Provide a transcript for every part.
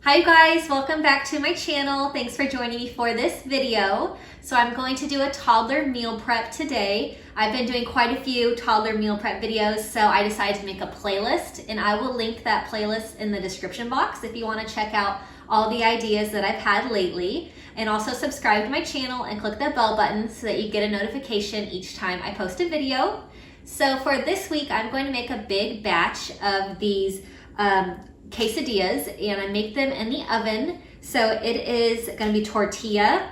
Hi guys, welcome back to my channel. Thanks for joining me for this video. So I'm going to do a toddler meal prep today. I've been doing quite a few toddler meal prep videos, so I decided to make a playlist, and I will link that playlist in the description box if you want to check out all the ideas that I've had lately. And also subscribe to my channel and click the bell button so that you get a notification each time I post a video. So for this week, I'm going to make a big batch of these quesadillas, and I make them in the oven. So it is going to be tortilla,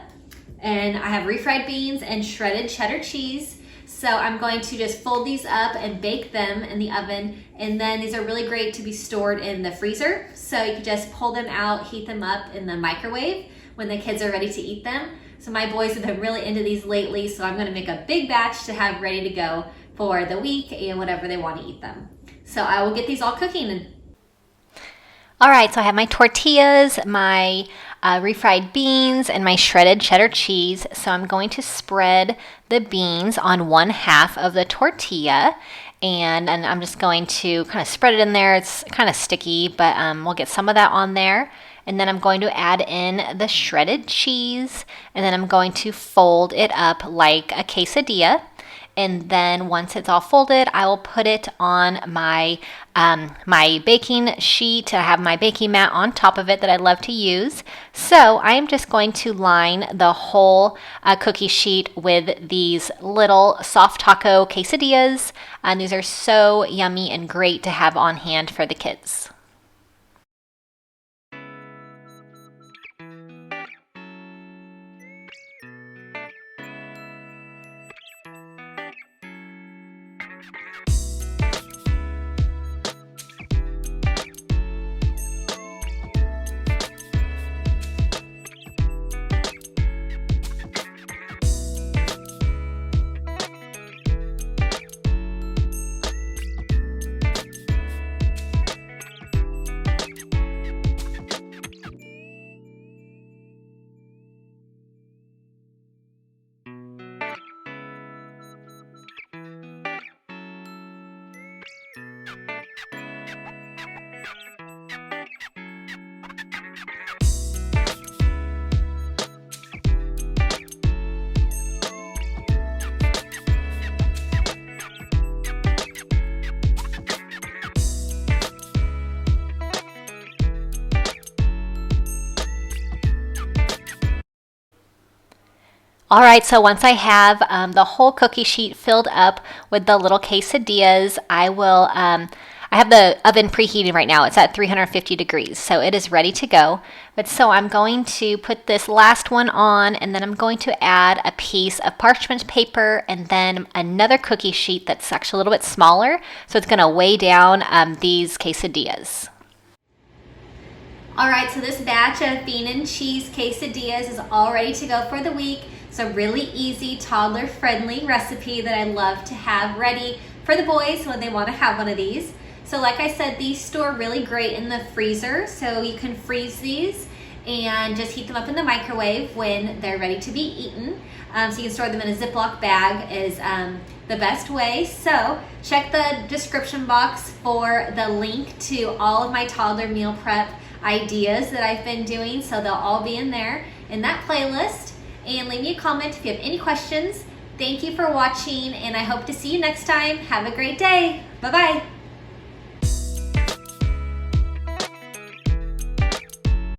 and I have refried beans and shredded cheddar cheese. So I'm going to just fold these up and bake them in the oven, and then these are really great to be stored in the freezer. So you can just pull them out, heat them up in the microwave when the kids are ready to eat them. So my boys have been really into these lately, so I'm going to make a big batch to have ready to go for the week and whatever they want to eat them. So I will get these all cooking. All right, so I have my tortillas, my refried beans, and my shredded cheddar cheese. So I'm going to spread the beans on one half of the tortilla, and I'm just going to kind of spread it in there. It's kind of sticky, but we'll get some of that on there. And then I'm going to add in the shredded cheese, and then I'm going to fold it up like a quesadilla. And then once it's all folded, I will put it on my my baking sheet. I have my baking mat on top of it that I love to use. So I am just going to line the whole cookie sheet with these little soft taco quesadillas. And these are so yummy and great to have on hand for the kids. All right, so once I have the whole cookie sheet filled up with the little quesadillas, I will, I have the oven preheating right now. It's at 350 degrees, so it is ready to go. But so I'm going to put this last one on, and then I'm going to add a piece of parchment paper and then another cookie sheet that's actually a little bit smaller. So it's gonna weigh down these quesadillas. All right, so this batch of bean and cheese quesadillas is all ready to go for the week. It's a really easy, toddler-friendly recipe that I love to have ready for the boys when they want to have one of these. So like I said, these store really great in the freezer, so you can freeze these and just heat them up in the microwave when they're ready to be eaten. So you can store them in a Ziploc bag is the best way. So check the description box for the link to all of my toddler meal prep ideas that I've been doing, so they'll all be in there in that playlist. And leave me a comment if you have any questions. Thank you for watching, and I hope to see you next time. Have a great day. Bye-bye.